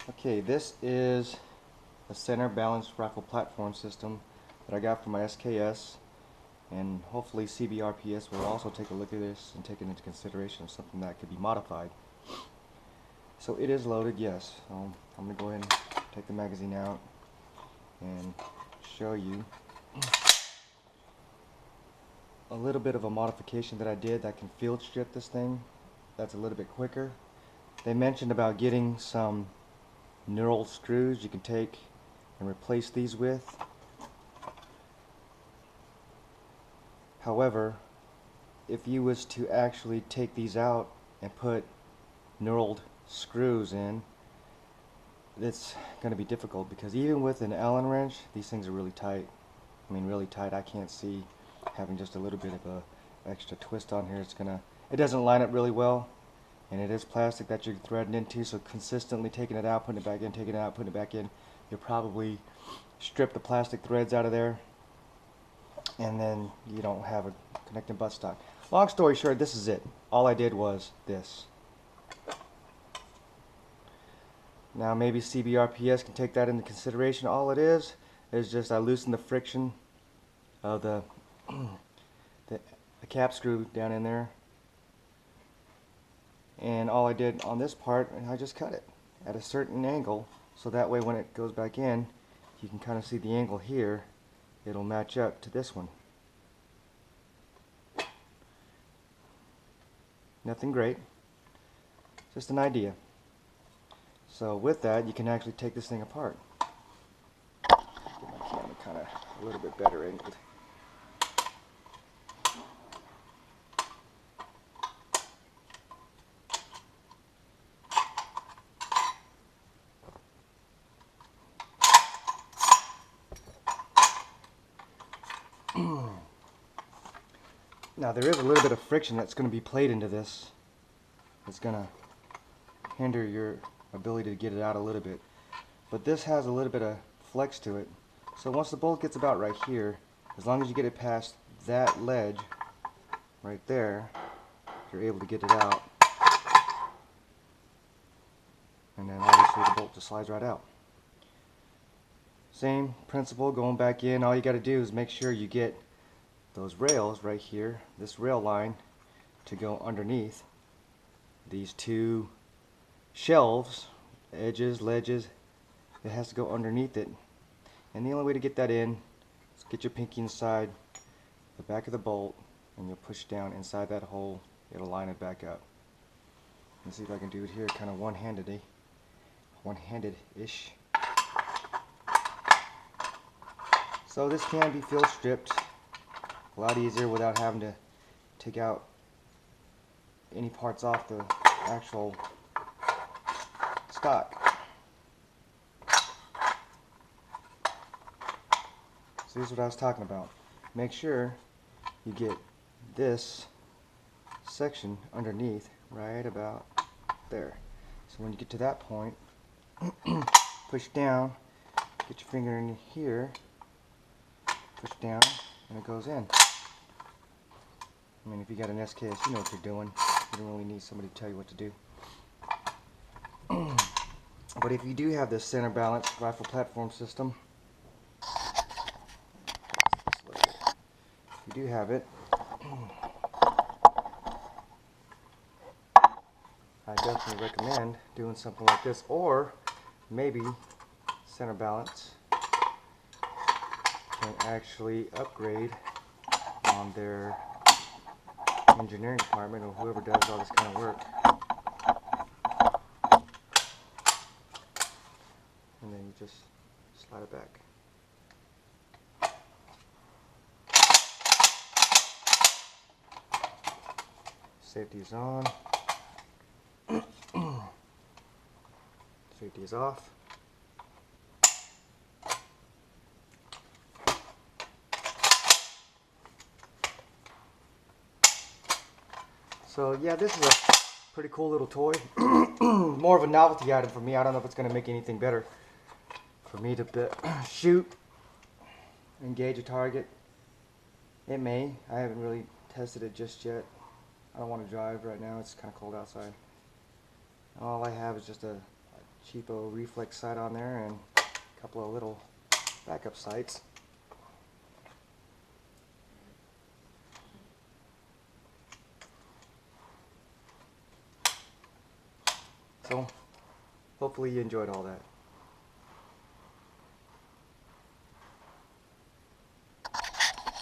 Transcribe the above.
Okay, this is a center balanced rifle platform system that I got from my SKS, and hopefully CBRPS will also take a look at this and take it into consideration of something that could be modified. So it is loaded, yes. I'm going to go ahead and take the magazine out and show you a little bit of a modification that I did that can field strip this thing. That's a little bit quicker. They mentioned about getting some knurled screws you can take and replace these with. However, if you was to actually take these out and put knurled screws in, it's going to be difficult, because even with an Allen wrench, these things are really tight. I mean, really tight. I can't see having just a little bit of a extra twist on here. It doesn't line up really well, and it is plastic that you're threading into, so consistently taking it out, putting it back in, taking it out, putting it back in, you'll probably strip the plastic threads out of there, and then you don't have a connecting buttstock. Long story short, this is it. All I did was this. Now maybe CBRPS can take that into consideration. All it is just I loosened the friction of the cap screw down in there, and all I did on this part, I just cut it at a certain angle, so that way when it goes back in, you can kind of see the angle here. It'll match up to this one. Nothing great, just an idea. So with that, you can actually take this thing apart. Get my camera kind of a little bit better angled. Now there is a little bit of friction that's going to be played into this. It's going to hinder your ability to get it out a little bit. But this has a little bit of flex to it. So once the bolt gets about right here, as long as you get it past that ledge right there, you're able to get it out. And then obviously the bolt just slides right out. Same principle going back in. All you got to do is make sure you get those rails right here, this rail line, to go underneath these two shelves, edges, ledges. It has to go underneath it, and the only way to get that in is get your pinky inside the back of the bolt, and you'll push down inside that hole. It'll line it back up. Let's see if I can do it here kind of one-handed-ish. So this can be field stripped a lot easier without having to take out any parts off the actual stock. So this is what I was talking about. Make sure you get this section underneath right about there. So when you get to that point, push down, get your finger in here, push down, and it goes in. I mean, if you got an SKS, you know what you're doing. You don't really need somebody to tell you what to do. But if you do have this center balanced rifle platform system, if you do have it, I definitely recommend doing something like this, or maybe center balance can actually upgrade on their engineering department, or whoever does all this kind of work. And then you just slide it back. Safety is on. Safety is off. So yeah, this is a pretty cool little toy. More of a novelty item for me. I don't know if it's going to make anything better for me to shoot, engage a target. It may. I haven't really tested it just yet. I don't want to drive right now. It's kind of cold outside. All I have is just a cheapo reflex sight on there and a couple of little backup sights. So hopefully you enjoyed all that.